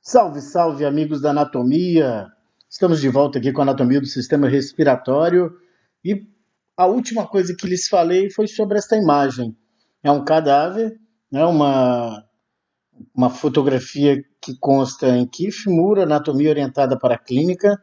Salve, salve, amigos da anatomia! Estamos de volta aqui com a anatomia do sistema respiratório e a última coisa que lhes falei foi sobre esta imagem. É um cadáver, né, uma fotografia que consta em Keith Moore, Anatomia Orientada para a Clínica,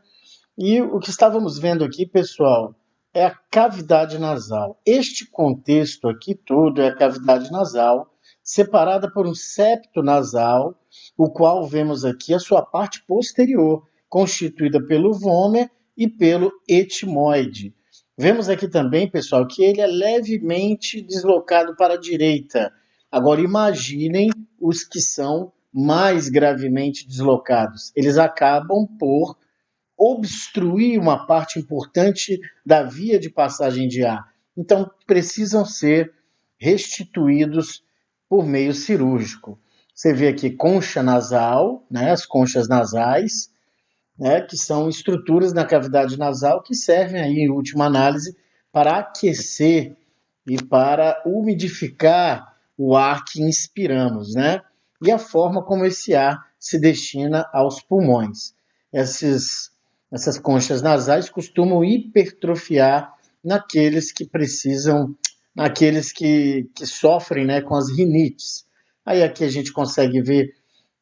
e o que estávamos vendo aqui, pessoal, é a cavidade nasal. Este contexto aqui todo é a cavidade nasal, separada por um septo nasal, o qual vemos aqui a sua parte posterior, constituída pelo vômer e pelo etimoide. Vemos aqui também, pessoal, que ele é levemente deslocado para a direita. Agora imaginem os que são mais gravemente deslocados. Eles acabam por obstruir uma parte importante da via de passagem de ar. Então, precisam ser restituídos por meio cirúrgico. Você vê aqui concha nasal, né, as conchas nasais, né, que são estruturas na cavidade nasal que servem aí, em última análise, para aquecer e para umidificar o ar que inspiramos, né? E a forma como esse ar se destina aos pulmões. Essas conchas nasais costumam hipertrofiar naqueles que precisam, naqueles que sofrem, né, com as rinites. Aí aqui a gente consegue ver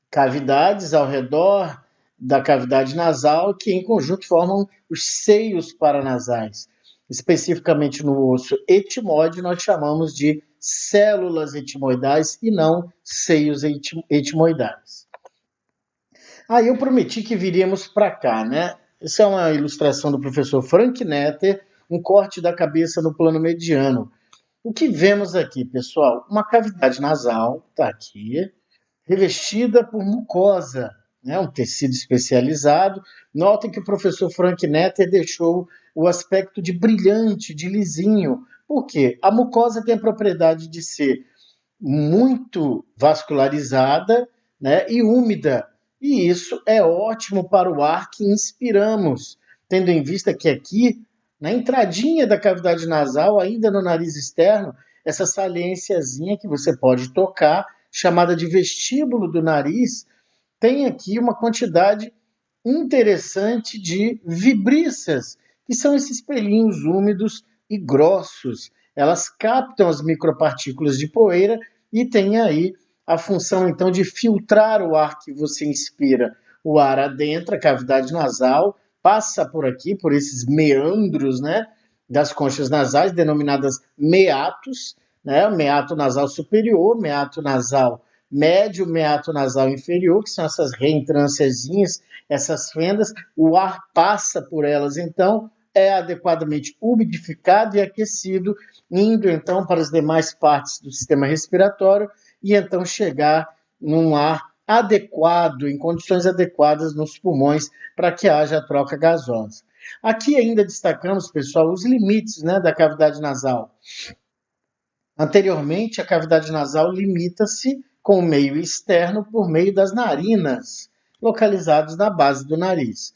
cavidades ao redor da cavidade nasal que em conjunto formam os seios paranasais. Especificamente no osso etimoide, nós chamamos de células etimoidais e não seios etimoidais. Aí eu prometi que viríamos para cá, né? Essa é uma ilustração do professor Frank Netter, um corte da cabeça no plano mediano. O que vemos aqui, pessoal? Uma cavidade nasal, está aqui, revestida por mucosa, né, um tecido especializado. Notem que o professor Frank Netter deixou o aspecto de brilhante, de lisinho. Por quê? A mucosa tem a propriedade de ser muito vascularizada, né, e úmida. E isso é ótimo para o ar que inspiramos, tendo em vista que aqui, na entradinha da cavidade nasal, ainda no nariz externo, essa saliênciazinha que você pode tocar, chamada de vestíbulo do nariz, tem aqui uma quantidade interessante de vibrícias, que são esses pelinhos úmidos e grossos. Elas captam as micropartículas de poeira e têm aí a função, então, de filtrar o ar que você inspira. O ar adentra a cavidade nasal, passa por aqui, por esses meandros, né, das conchas nasais, denominadas meatos, né, meato nasal superior, meato nasal médio, meato nasal inferior, que são essas reentrânciazinhas, essas fendas, o ar passa por elas, então é adequadamente umidificado e aquecido, indo então para as demais partes do sistema respiratório e então chegar num ar adequado, em condições adequadas nos pulmões para que haja troca gasosa. Aqui ainda destacamos, pessoal, os limites, né, da cavidade nasal. Anteriormente, a cavidade nasal limita-se com o meio externo por meio das narinas, localizados na base do nariz.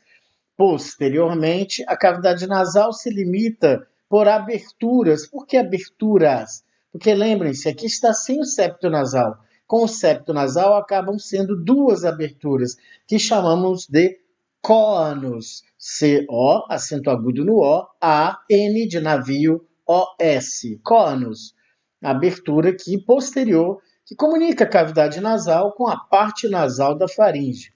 Posteriormente, a cavidade nasal se limita por aberturas. Por que aberturas? Porque lembrem-se, aqui está sem o septo nasal. Com o septo nasal acabam sendo duas aberturas, que chamamos de conos. C-O, acento agudo no O, A-N de navio, O-S. Conos. Abertura aqui posterior, que comunica a cavidade nasal com a parte nasal da faringe.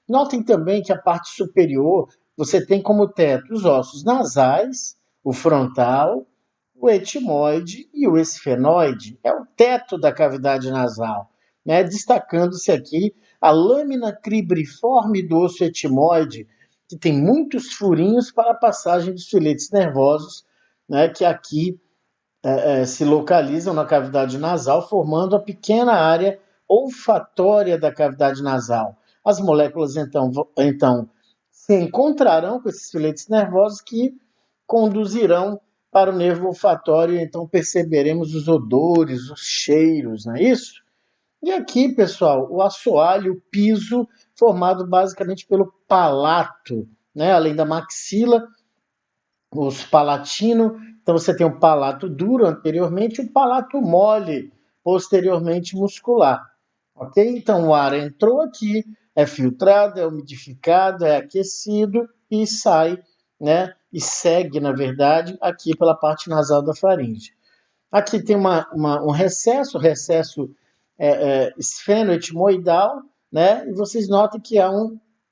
Notem também que a parte superior você tem como teto os ossos nasais, o frontal, o etimoide e o esfenoide. É o teto da cavidade nasal, né? Destacando-se aqui a lâmina cribriforme do osso etimoide, que tem muitos furinhos para a passagem dos filetes nervosos, né? Que aqui se localizam na cavidade nasal, formando a pequena área olfatória da cavidade nasal. As moléculas, então se encontrarão com esses filetes nervosos que conduzirão para o nervo olfatório, então perceberemos os odores, os cheiros, não é isso? E aqui, pessoal, o assoalho, o piso, formado basicamente pelo palato, né? Além da maxila, os palatino, então você tem o palato duro anteriormente e o palato mole posteriormente muscular, ok? Então o ar entrou aqui, é filtrado, é umidificado, é aquecido e sai, né? E segue, na verdade, aqui pela parte nasal da faringe. Aqui tem um recesso esfenoetimoidal, né? E vocês notem que há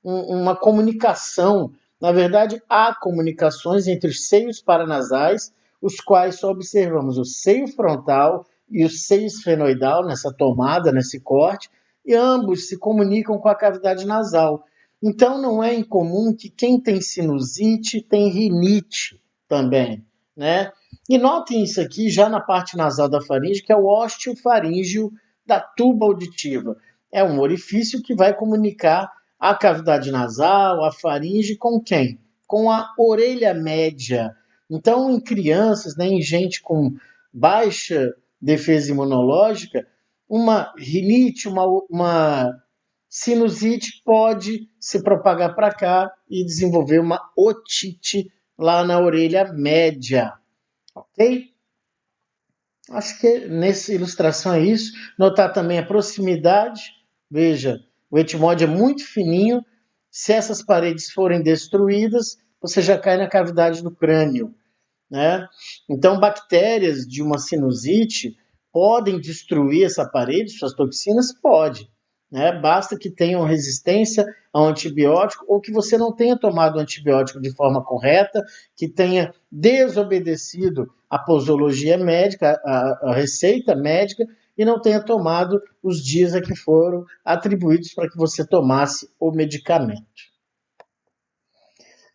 uma comunicação, na verdade, há comunicações entre os seios paranasais, os quais só observamos o seio frontal e o seio esfenoidal nessa tomada, nesse corte, e ambos se comunicam com a cavidade nasal. Então, não é incomum que quem tem sinusite tem rinite também, né? E notem isso aqui já na parte nasal da faringe, que é o osteofaríngeo da tuba auditiva. É um orifício que vai comunicar a cavidade nasal, a faringe, com quem? Com a orelha média. Então, em crianças, né, em gente com baixa defesa imunológica, uma rinite, uma sinusite pode se propagar para cá e desenvolver uma otite lá na orelha média. Ok? Acho que nessa ilustração é isso. Notar também a proximidade. Veja, o etmode é muito fininho. Se essas paredes forem destruídas, você já cai na cavidade do crânio, né? Então, bactérias de uma sinusite podem destruir essa parede, suas toxinas? Pode. Né? Basta que tenham resistência ao antibiótico ou que você não tenha tomado o antibiótico de forma correta, que tenha desobedecido a posologia médica, a receita médica, e não tenha tomado os dias a que foram atribuídos para que você tomasse o medicamento.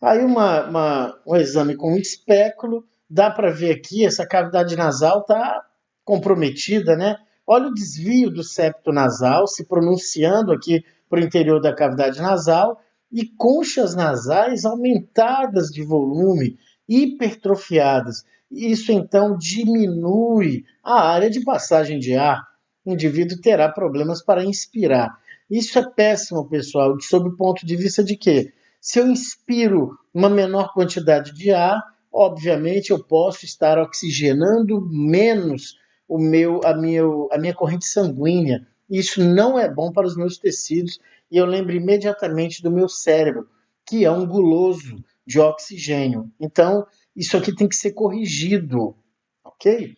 Aí um exame com espéculo, dá para ver aqui, essa cavidade nasal está comprometida, né? Olha o desvio do septo nasal, se pronunciando aqui para o interior da cavidade nasal, e conchas nasais aumentadas de volume, hipertrofiadas. Isso então diminui a área de passagem de ar. O indivíduo terá problemas para inspirar. Isso é péssimo, pessoal, sob o ponto de vista de quê? Se eu inspiro uma menor quantidade de ar, obviamente eu posso estar oxigenando menos a minha corrente sanguínea. Isso não é bom para os meus tecidos e eu lembro imediatamente do meu cérebro, que é um guloso de oxigênio. Então, isso aqui tem que ser corrigido, ok?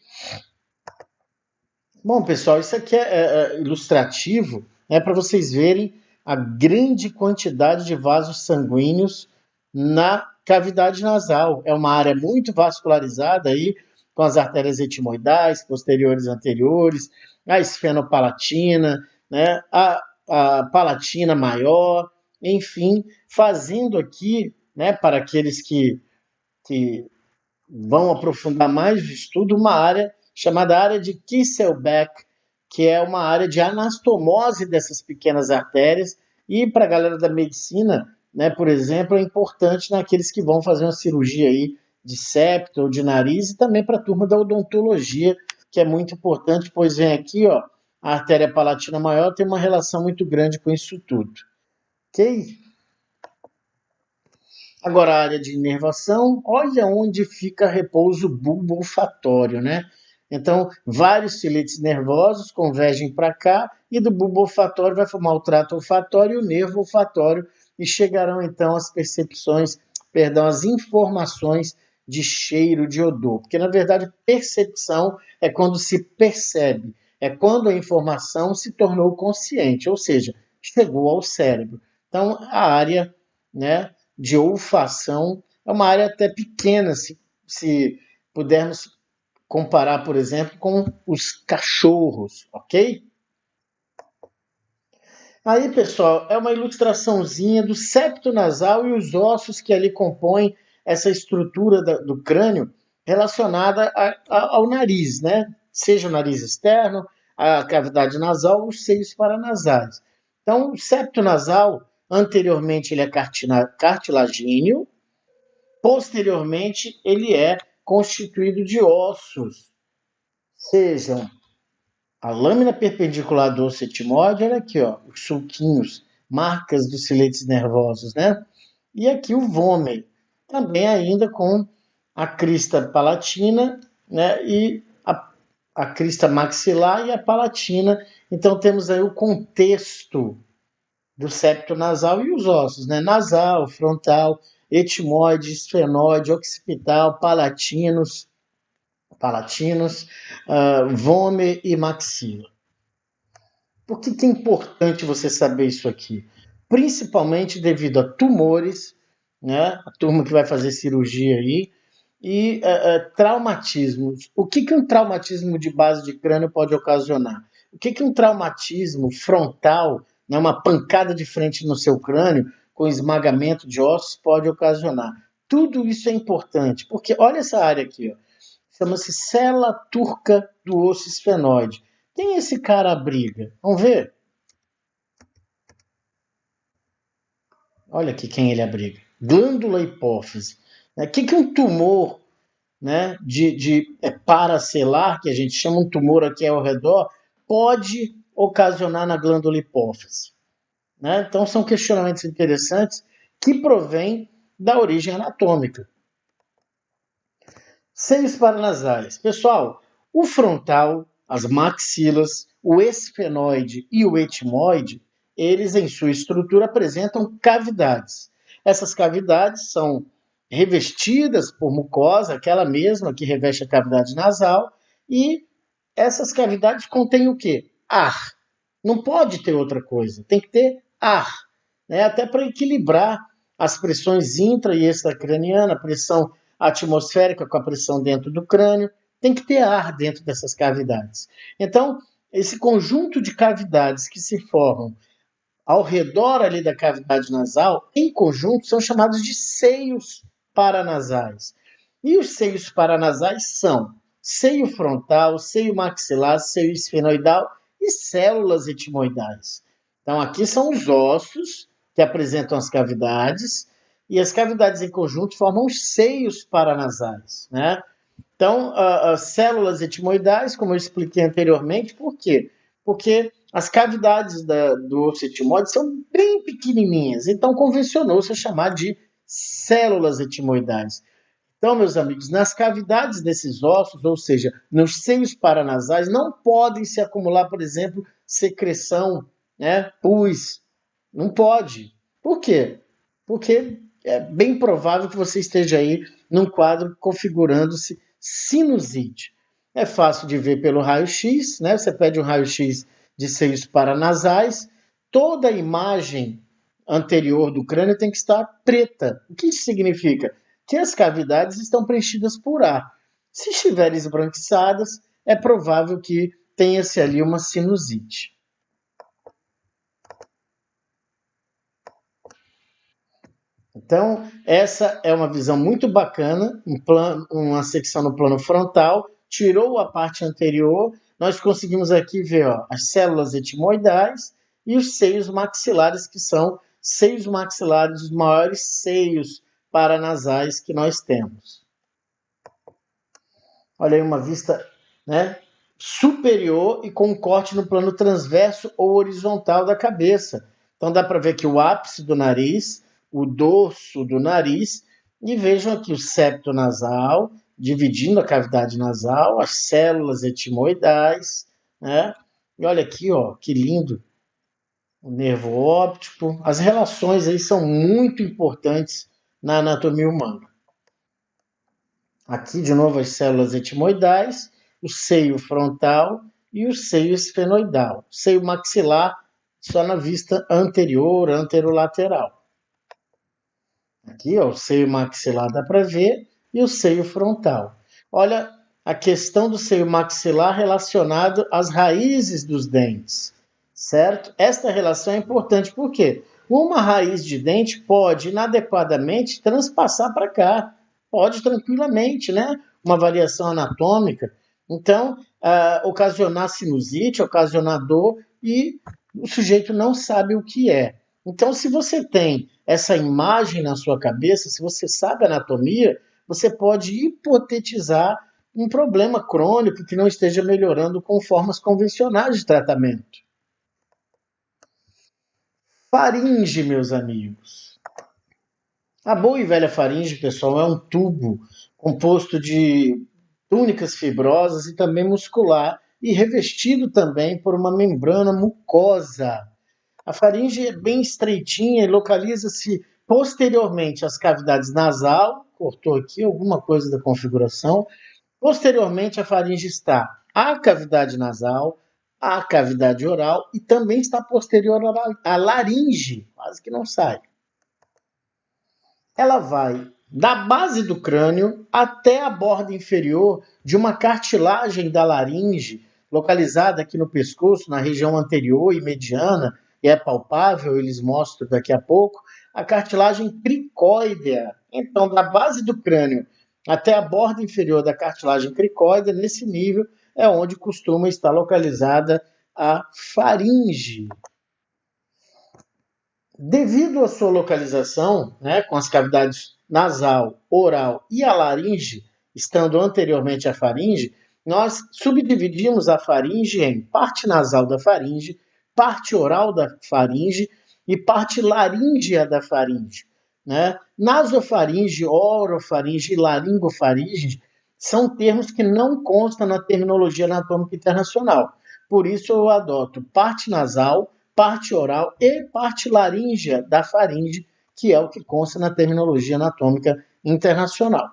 Bom, pessoal, isso aqui é ilustrativo, né, para vocês verem a grande quantidade de vasos sanguíneos na cavidade nasal. É uma área muito vascularizada aí, com as artérias etimoidais, posteriores e anteriores, a esfenopalatina, né, a palatina maior, enfim, fazendo aqui, né, para aqueles que vão aprofundar mais o estudo, uma área chamada área de Kisselbeck, que é uma área de anastomose dessas pequenas artérias, e para a galera da medicina, né, por exemplo, é importante naqueles que vão fazer uma cirurgia aí de septo ou de nariz, e também para a turma da odontologia, que é muito importante, pois vem aqui, ó, a artéria palatina maior tem uma relação muito grande com isso tudo. Ok? Agora, a área de inervação, olha onde fica repouso bulbo olfatório, né? Então, vários filetes nervosos convergem para cá e do bulbo olfatório vai formar o trato olfatório e o nervo olfatório e chegarão então as percepções, perdão, as informações de cheiro, de odor. Porque, na verdade, percepção é quando se percebe, é quando a informação se tornou consciente, ou seja, chegou ao cérebro. Então, a área, né, de olfação é uma área até pequena, se pudermos comparar, por exemplo, com os cachorros, ok? Aí, pessoal, é uma ilustraçãozinha do septo nasal e os ossos que ali compõem essa estrutura do crânio relacionada ao nariz, né? Seja o nariz externo, a cavidade nasal, os seios paranasais. Então, o septo nasal, anteriormente, ele é cartilagíneo, posteriormente, ele é constituído de ossos, sejam a lâmina perpendicular do osso etmóide, olha aqui, ó, os sulquinhos, marcas dos filetes nervosos, né? E aqui o vômer, também ainda com a crista palatina, né? E a crista maxilar e a palatina. Então temos aí o contexto do septo nasal e os ossos, né? Nasal, frontal, etimoide, esfenoide, occipital, palatinos, vômer e maxila. Por que é importante você saber isso aqui? Principalmente devido a tumores, né? A turma que vai fazer cirurgia aí, e traumatismos. O que um traumatismo de base de crânio pode ocasionar? O que um traumatismo frontal, né, uma pancada de frente no seu crânio, com esmagamento de ossos, pode ocasionar? Tudo isso é importante, porque olha essa área aqui, ó, chama-se célula turca do osso esfenoide. Quem esse cara abriga? Vamos ver? Olha aqui quem ele abriga. Glândula hipófise. O que um tumor, né, de paracelar, que a gente chama um tumor aqui ao redor, pode ocasionar na glândula hipófise? Né? Então, são questionamentos interessantes que provêm da origem anatômica. Seios paranasais. Pessoal, o frontal, as maxilas, o esfenoide e o etimoide, eles em sua estrutura apresentam cavidades. Essas cavidades são revestidas por mucosa, aquela mesma que reveste a cavidade nasal, e essas cavidades contêm o quê? Ar. Não pode ter outra coisa, tem que ter ar, né? Até para equilibrar as pressões intra e extracraniana, a pressão atmosférica com a pressão dentro do crânio, tem que ter ar dentro dessas cavidades. Então, esse conjunto de cavidades que se formam ao redor ali da cavidade nasal, em conjunto, são chamados de seios paranasais. E os seios paranasais são seio frontal, seio maxilar, seio esfenoidal e células etimoidais. Então, aqui são os ossos que apresentam as cavidades, e as cavidades em conjunto formam os seios paranasais, né? Então, as células etimoidais, como eu expliquei anteriormente, por quê? Porque as cavidades do osso etimoide são bem pequenininhas, então convencionou-se a chamar de células etimoidais. Então, meus amigos, nas cavidades desses ossos, ou seja, nos seios paranasais, não podem se acumular, por exemplo, secreção, né, pus. Não pode. Por quê? Porque é bem provável que você esteja aí num quadro configurando-se sinusite. É fácil de ver pelo raio-x, né? Você pede um raio-x de seios paranasais, toda a imagem anterior do crânio tem que estar preta. O que isso significa? Que as cavidades estão preenchidas por ar. Se estiverem esbranquiçadas, é provável que tenha-se ali uma sinusite. Então, essa é uma visão muito bacana, uma secção no plano frontal, tirou a parte anterior, nós conseguimos aqui ver as células etimoidais e os seios maxilares, que são seios maxilares, os maiores seios paranasais que nós temos. Olha aí uma vista, né, superior e com um corte no plano transverso ou horizontal da cabeça. Então dá para ver aqui o ápice do nariz, o dorso do nariz, e vejam aqui o septo nasal, dividindo a cavidade nasal, as células etimoidais, né? E olha aqui, ó, que lindo, o nervo óptico. As relações aí são muito importantes na anatomia humana. Aqui, de novo, as células etimoidais, o seio frontal e o seio esfenoidal. Seio maxilar só na vista anterior, anterolateral. Aqui, ó, o seio maxilar dá para ver e o seio frontal. Olha a questão do seio maxilar relacionado às raízes dos dentes, certo? Esta relação é importante porque uma raiz de dente pode inadequadamente transpassar para cá, pode tranquilamente, né? Uma variação anatômica. Então, ocasionar sinusite, ocasionar dor e o sujeito não sabe o que é. Então, se você tem essa imagem na sua cabeça, se você sabe anatomia, você pode hipotetizar um problema crônico que não esteja melhorando com formas convencionais de tratamento. Faringe, meus amigos. A boa e velha faringe, pessoal, é um tubo composto de túnicas fibrosas e também muscular e revestido também por uma membrana mucosa. A faringe é bem estreitinha e localiza-se posteriormente às cavidades nasal, cortou aqui alguma coisa da configuração. Posteriormente, a faringe está à cavidade nasal, à cavidade oral e também está posterior à laringe, quase que não sai. Ela vai da base do crânio até a borda inferior de uma cartilagem da laringe, localizada aqui no pescoço, na região anterior e mediana, e é palpável, eles mostram daqui a pouco, a cartilagem cricóidea. Então, da base do crânio até a borda inferior da cartilagem cricóidea, nesse nível, é onde costuma estar localizada a faringe. Devido à sua localização, né, com as cavidades nasal, oral e a laringe, estando anteriormente à faringe, nós subdividimos a faringe em parte nasal da faringe, parte oral da faringe e parte laríngea da faringe. Né? Nasofaringe, orofaringe e laringofaringe são termos que não constam na terminologia anatômica internacional. Por isso eu adoto parte nasal, parte oral e parte laríngea da faringe, que é o que consta na terminologia anatômica internacional.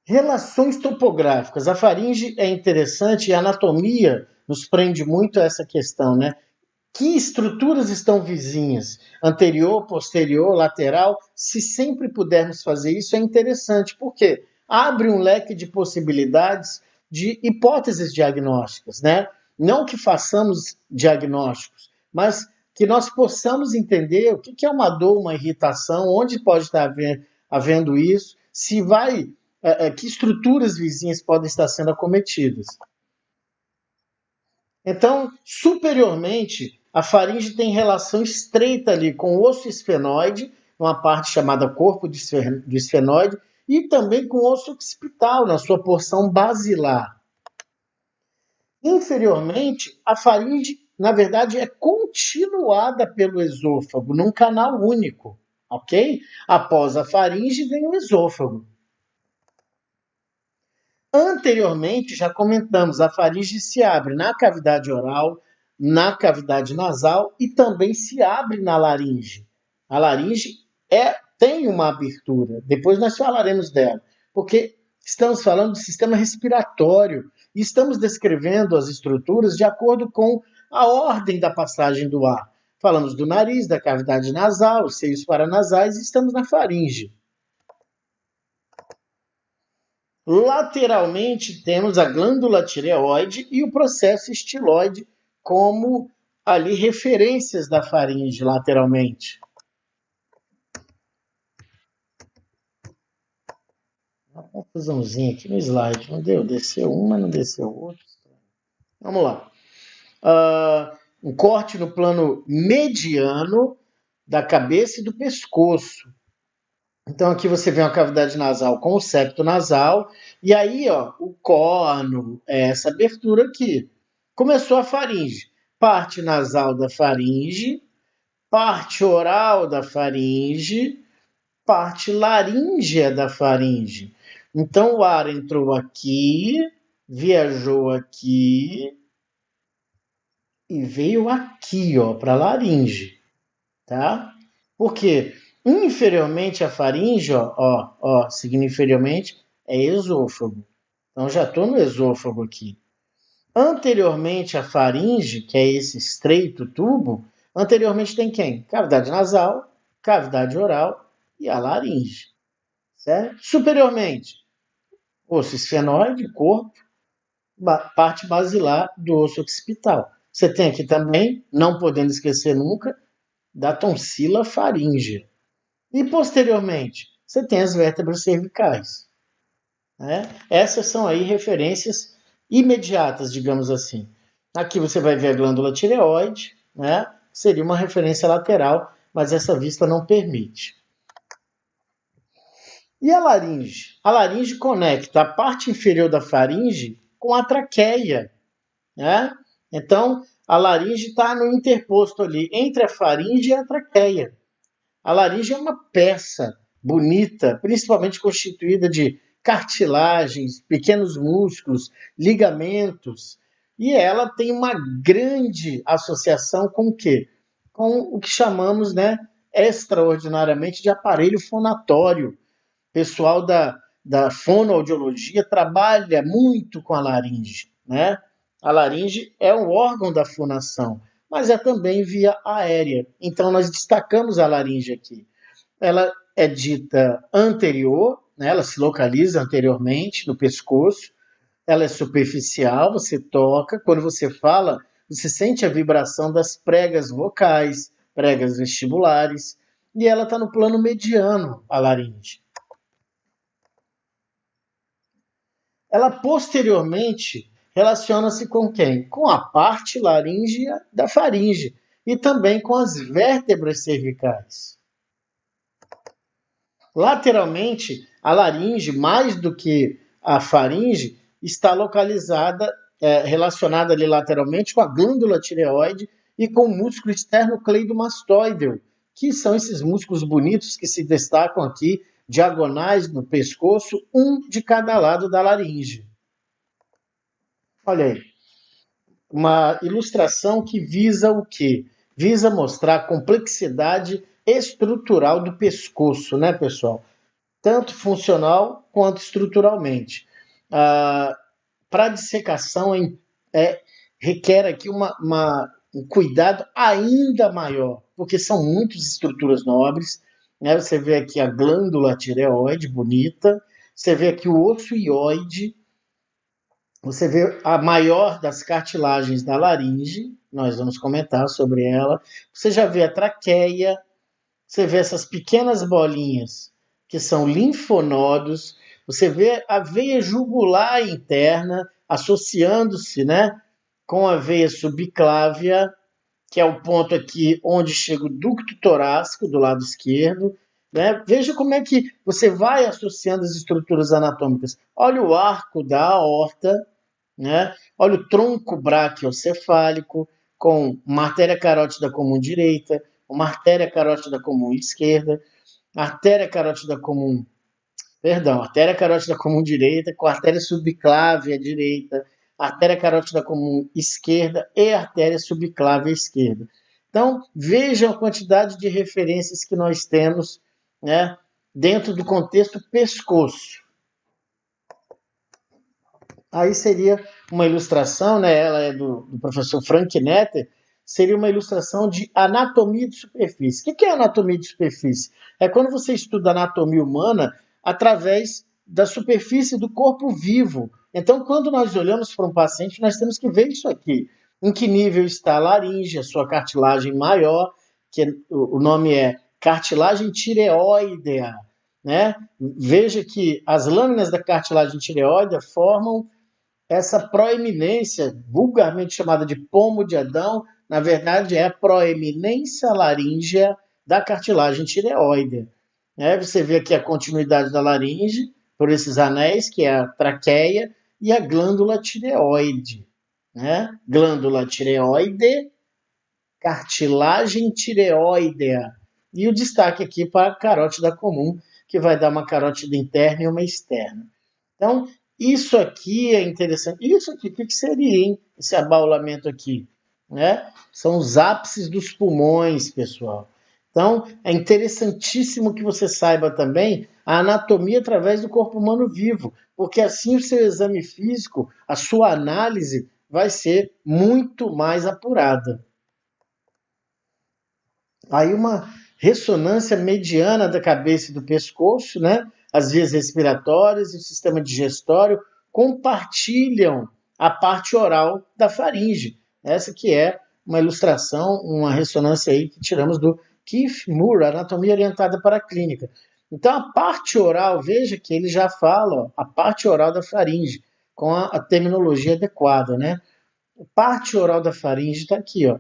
Relações topográficas. A faringe é interessante e a anatomia nos prende muito a essa questão, né? Que estruturas estão vizinhas? Anterior, posterior, lateral? Se sempre pudermos fazer isso, é interessante. Por quê? Abre um leque de possibilidades de hipóteses diagnósticas, né? Não que façamos diagnósticos, mas que nós possamos entender o que é uma dor, uma irritação, onde pode estar havendo isso, se vai, que estruturas vizinhas podem estar sendo acometidas. Então, superiormente, a faringe tem relação estreita ali com o osso esfenoide, uma parte chamada corpo do esfenoide, e também com o osso occipital, na sua porção basilar. Inferiormente, a faringe, na verdade, é continuada pelo esôfago, num canal único, ok? Após a faringe vem o esôfago. Anteriormente, já comentamos, a faringe se abre na cavidade oral, na cavidade nasal e também se abre na laringe. A laringe tem uma abertura, depois nós falaremos dela, porque estamos falando do sistema respiratório e estamos descrevendo as estruturas de acordo com a ordem da passagem do ar. Falamos do nariz, da cavidade nasal, os seios paranasais e estamos na faringe. Lateralmente temos a glândula tireoide e o processo estiloide como ali referências da faringe lateralmente. Uma confusãozinha aqui no slide, não deu? Desceu uma, não desceu outra. Vamos lá. Um corte no plano mediano da cabeça e do pescoço. Então aqui você vê uma cavidade nasal com o septo nasal, e aí ó, o corno, essa abertura aqui. Começou a faringe, parte nasal da faringe, parte oral da faringe, parte laríngea da faringe. Então o ar entrou aqui, viajou aqui e veio aqui, ó, para a laringe, tá? Por quê? Inferiormente à faringe, seguindo inferiormente, é esôfago. Então já estou no esôfago aqui. Anteriormente à faringe, que é esse estreito tubo, anteriormente tem quem? Cavidade nasal, cavidade oral e a laringe. Certo? Superiormente, osso esfenoide, corpo, parte basilar do osso occipital. Você tem aqui também, não podendo esquecer nunca, da tonsila faríngea. E posteriormente, você tem as vértebras cervicais. Né? Essas são aí referências imediatas, digamos assim. Aqui você vai ver a glândula tireoide, né? Seria uma referência lateral, mas essa vista não permite. E a laringe? A laringe conecta a parte inferior da faringe com a traqueia. Né? Então, a laringe está no interposto ali entre a faringe e a traqueia. A laringe é uma peça bonita, principalmente constituída de cartilagens, pequenos músculos, ligamentos. E ela tem uma grande associação com o quê? Com o que chamamos, né, extraordinariamente de aparelho fonatório. O pessoal da fonoaudiologia trabalha muito com a laringe, né? A laringe é um órgão da fonação, mas é também via aérea. Então nós destacamos a laringe aqui. Ela é dita anterior, né? Ela se localiza anteriormente no pescoço, ela é superficial, você toca, quando você fala, você sente a vibração das pregas vocais, pregas vestibulares, e ela está no plano mediano, a laringe. Ela posteriormente relaciona-se com quem? Com a parte laríngea da faringe e também com as vértebras cervicais. Lateralmente, a laringe, mais do que a faringe, está localizada, relacionada ali lateralmente com a glândula tireoide e com o músculo esternocleidomastoideo, que são esses músculos bonitos que se destacam aqui, diagonais no pescoço, um de cada lado da laringe. Olha aí, uma ilustração que visa o quê? Visa mostrar a complexidade estrutural do pescoço, né, pessoal? Tanto funcional quanto estruturalmente. Para dissecação requer aqui um cuidado ainda maior, porque são muitas estruturas nobres, né? Você vê aqui a glândula tireoide bonita, você vê aqui o osso ióide, você vê a maior das cartilagens da laringe, nós vamos comentar sobre ela. Você já vê a traqueia, você vê essas pequenas bolinhas que são linfonodos, você vê a veia jugular interna associando-se, né, com a veia subclávia, que é o ponto aqui onde chega o ducto torácico do lado esquerdo. Né? Veja como é que você vai associando as estruturas anatômicas. Olha o arco da aorta, né? Olha o tronco braquiocefálico com uma artéria carótida comum direita, uma artéria carótida comum esquerda, artéria carótida comum direita com artéria subclávia direita, artéria carótida comum esquerda e artéria subclávia esquerda. Então, vejam a quantidade de referências que nós temos, né, dentro do contexto pescoço. Aí seria uma ilustração, né, ela é do professor Frank Netter, seria uma ilustração de anatomia de superfície. O que é anatomia de superfície? É quando você estuda a anatomia humana através da superfície do corpo vivo. Então, quando nós olhamos para um paciente, nós temos que ver isso aqui. Em que nível está a laringe, a sua cartilagem maior, que o nome é cartilagem tireoidea. Né? Veja que as lâminas da cartilagem tireoide formam essa proeminência, vulgarmente chamada de pomo de Adão, na verdade é a proeminência laríngea da cartilagem tireoide. Você vê aqui a continuidade da laringe por esses anéis, que é a traqueia e a glândula tireoide. Né? Glândula tireoide, cartilagem tireoidea. E o destaque aqui para a carótida comum, que vai dar uma carótida interna e uma externa. Então, isso aqui é interessante. Isso aqui, o que seria, hein? Esse abaulamento aqui, né? São os ápices dos pulmões, pessoal. Então, é interessantíssimo que você saiba também a anatomia através do corpo humano vivo, porque assim o seu exame físico, a sua análise vai ser muito mais apurada. Aí uma ressonância mediana da cabeça e do pescoço, né? As vias respiratórias e o sistema digestório compartilham a parte oral da faringe. Essa que é uma ilustração, uma ressonância aí que tiramos do Keith Moore, Anatomia Orientada para a Clínica. Então a parte oral, veja que ele já fala, ó, a parte oral da faringe, com a terminologia adequada, né? A parte oral da faringe está aqui, ó.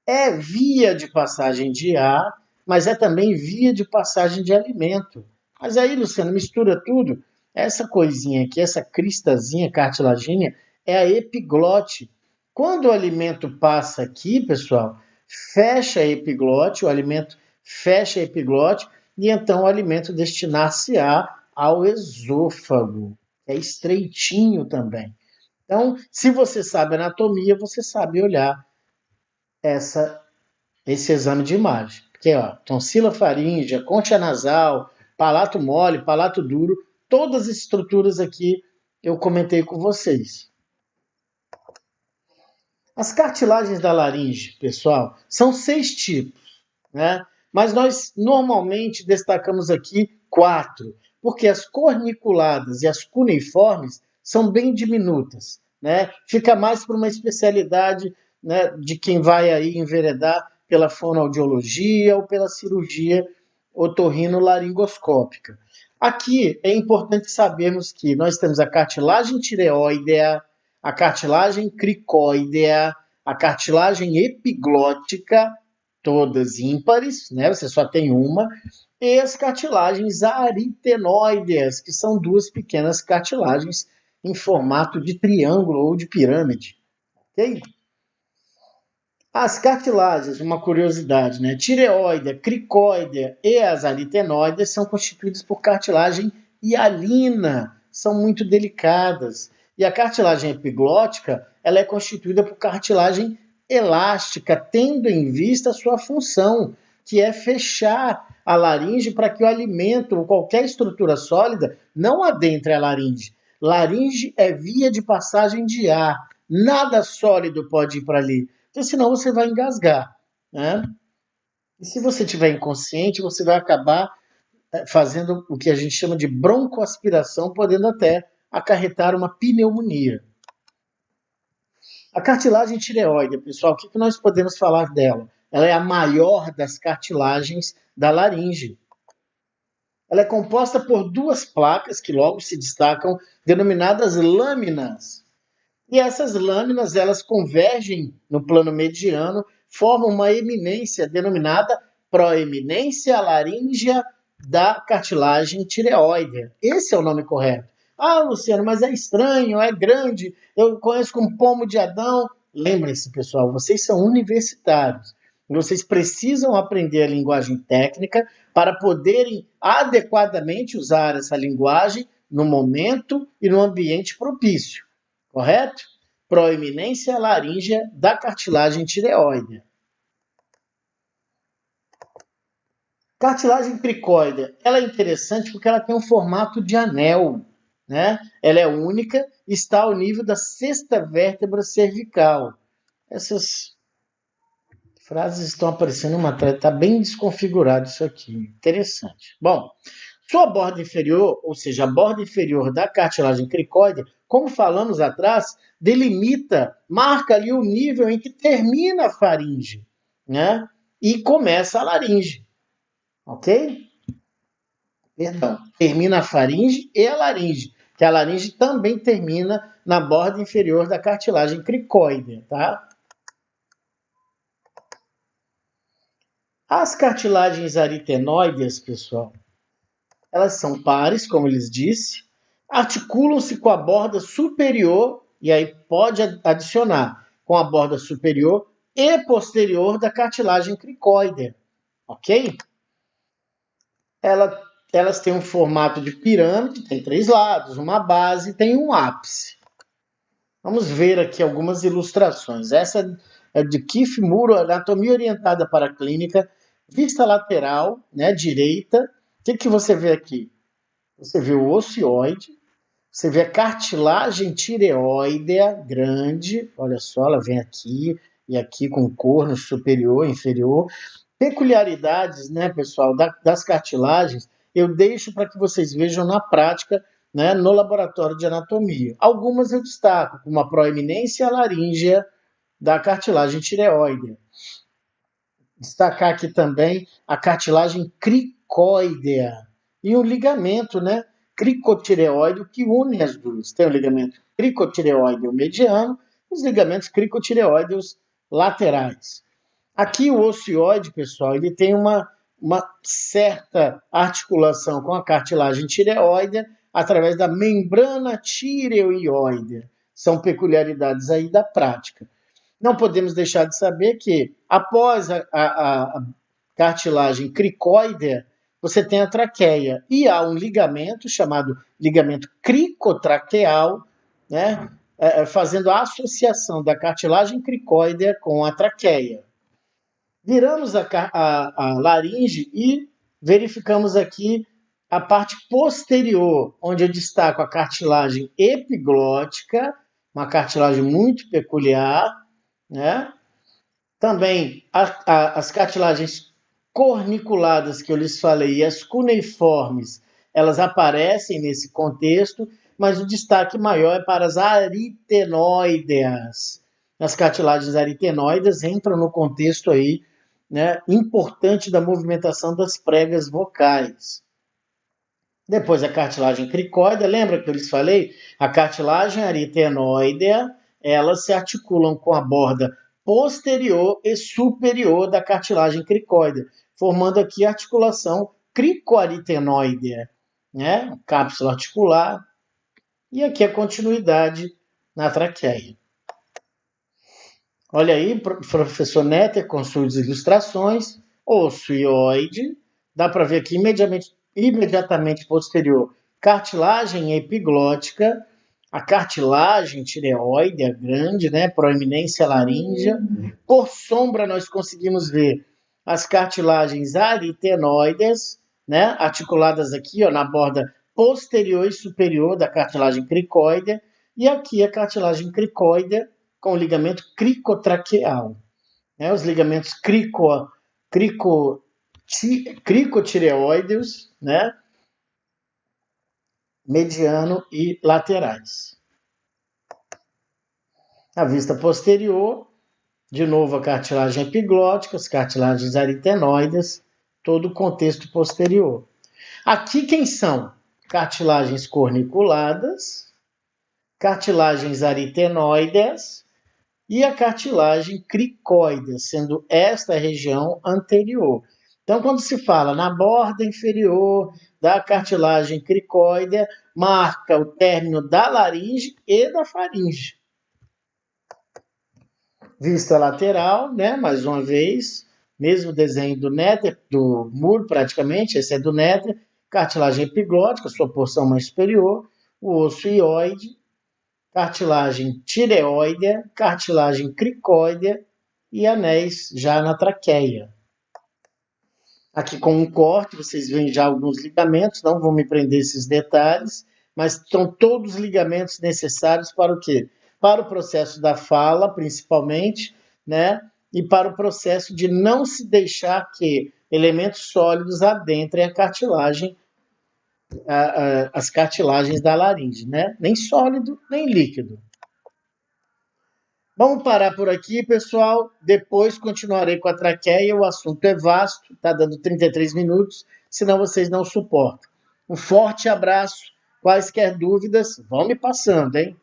É via de passagem de ar, mas é também via de passagem de alimento. Mas aí, Luciano, mistura tudo. Essa coisinha aqui, essa cristazinha cartilagínea, é a epiglote. Quando o alimento passa aqui, pessoal, fecha a epiglote, o alimento fecha a epiglote, e então o alimento destinar-se-á ao esôfago. É estreitinho também. Então, se você sabe anatomia, você sabe olhar esse exame de imagem. Porque, ó, tonsila faríngea, concha nasal, palato mole, palato duro, todas as estruturas aqui eu comentei com vocês. As cartilagens da laringe, pessoal, são 6 tipos, né? Mas nós normalmente destacamos aqui 4, porque as corniculadas e as cuneiformes são bem diminutas, né? Fica mais para uma especialidade, né, de quem vai aí enveredar pela fonoaudiologia ou pela cirurgia otorrinolaringoscópica. Aqui é importante sabermos que nós temos a cartilagem tireoidea, a cartilagem cricóidea, a cartilagem epiglótica, todas ímpares, né? Você só tem uma, e as cartilagens aritenoideas, que são 2 pequenas cartilagens em formato de triângulo ou de pirâmide, ok? As cartilagens, uma curiosidade, né? Tireoide, cricóidea e as aritenoides são constituídas por cartilagem hialina, são muito delicadas. E a cartilagem epiglótica, ela é constituída por cartilagem elástica, tendo em vista a sua função, que é fechar a laringe para que o alimento ou qualquer estrutura sólida não adentre a laringe. Laringe é via de passagem de ar, nada sólido pode ir para ali, porque senão você vai engasgar, né? E se você estiver inconsciente, você vai acabar fazendo o que a gente chama de broncoaspiração, podendo até acarretar uma pneumonia. A cartilagem tireoide, pessoal, o que nós podemos falar dela? Ela é a maior das cartilagens da laringe. Ela é composta por 2 placas que logo se destacam, denominadas lâminas. E essas lâminas, elas convergem no plano mediano, formam uma eminência denominada proeminência laríngea da cartilagem tireoide. Esse é o nome correto. Ah, Luciano, mas é estranho, é grande, eu conheço como pomo de Adão. Lembrem-se, pessoal, vocês são universitários. Vocês precisam aprender a linguagem técnica para poderem adequadamente usar essa linguagem no momento e no ambiente propício. Correto? Proeminência laríngea da cartilagem tireoide. Cartilagem cricóide, ela é interessante porque ela tem um formato de anel, né? Ela é única, está ao nível da 6ª vértebra cervical. Essas frases estão aparecendo uma atrás, está bem desconfigurado isso aqui, interessante. Bom, sua borda inferior, ou seja, a borda inferior da cartilagem cricóide, como falamos atrás, delimita, marca ali o nível em que termina a faringe, né? E começa a laringe, ok? Perdão, termina a faringe e a laringe, que a laringe também termina na borda inferior da cartilagem cricóide, tá? As cartilagens aritenoides, pessoal, elas são pares, como eles disse, articulam-se com a borda superior, e aí pode adicionar com a borda superior e posterior da cartilagem cricóide, ok? Elas têm um formato de pirâmide, tem 3 lados, uma base e tem um ápice. Vamos ver aqui algumas ilustrações. Essa é de Keith Muro, Anatomia Orientada para a Clínica, vista lateral, né, direita. O que você vê aqui? Você vê o ocioide, você vê a cartilagem tireoidea grande, olha só, ela vem aqui e aqui com o corno superior e inferior. Peculiaridades, né, pessoal, das cartilagens, eu deixo para que vocês vejam na prática, né, no laboratório de anatomia. Algumas eu destaco, como a proeminência laríngea da cartilagem tireoide. Destacar aqui também a cartilagem cricóidea e o ligamento, né, cricotireoide, que une as duas. Tem o ligamento cricotireoide mediano e os ligamentos cricotireoides laterais. Aqui o ocioide, pessoal, ele tem uma certa articulação com a cartilagem tireoide através da membrana tireoide. São peculiaridades aí da prática. Não podemos deixar de saber que, após a cartilagem cricóidea, você tem a traqueia e há um ligamento chamado ligamento cricotraqueal, né, fazendo a associação da cartilagem cricóidea com a traqueia. Viramos a laringe e verificamos aqui a parte posterior, onde eu destaco a cartilagem epiglótica, uma cartilagem muito peculiar, né? Também as cartilagens corniculadas que eu lhes falei e as cuneiformes, elas aparecem nesse contexto, mas o destaque maior é para as aritenoideas. As cartilagens aritenoides entram no contexto aí, né, importante da movimentação das pregas vocais. Depois a cartilagem cricóidea, lembra que eu lhes falei? A cartilagem aritenoidea, elas se articulam com a borda posterior e superior da cartilagem cricóidea, formando aqui a articulação cricoaritenoidea, né? Cápsula articular, e aqui a continuidade na traqueia. Olha aí, professor Netter com suas ilustrações, osso hioide, dá para ver aqui imediatamente posterior, cartilagem epiglótica, a cartilagem tireoide, grande, né, proeminência laríngea. Por sombra nós conseguimos ver as cartilagens aritenoides, né, articuladas aqui, ó, na borda posterior e superior da cartilagem cricóidea, e aqui a cartilagem cricóidea com o ligamento cricotraqueal. Né? Os ligamentos cricotireoideus, né? Mediano e laterais. A vista posterior, de novo a cartilagem epiglótica, as cartilagens aritenoides, todo o contexto posterior. Aqui quem são? Cartilagens corniculadas, cartilagens aritenoides e a cartilagem cricóidea, sendo esta a região anterior. Então, quando se fala na borda inferior da cartilagem cricóidea, marca o término da laringe e da faringe. Vista lateral, né? Mais uma vez, mesmo desenho do Netter, do muro praticamente, esse é do Netter, cartilagem epiglótica, sua porção mais superior, o osso hioide, cartilagem tireoidea, cartilagem cricóidea e anéis já na traqueia. Aqui com um corte, vocês veem já alguns ligamentos, não vou me prender esses detalhes, mas são todos ligamentos necessários para o quê? Para o processo da fala, principalmente, né? E para o processo de não se deixar que elementos sólidos adentrem a cartilagem, as cartilagens da laringe, né? Nem sólido, nem líquido. Vamos parar por aqui, pessoal. Depois continuarei com a traqueia. O assunto é vasto, está dando 33 minutos, senão vocês não suportam. Um forte abraço. Quaisquer dúvidas, vão me passando, hein?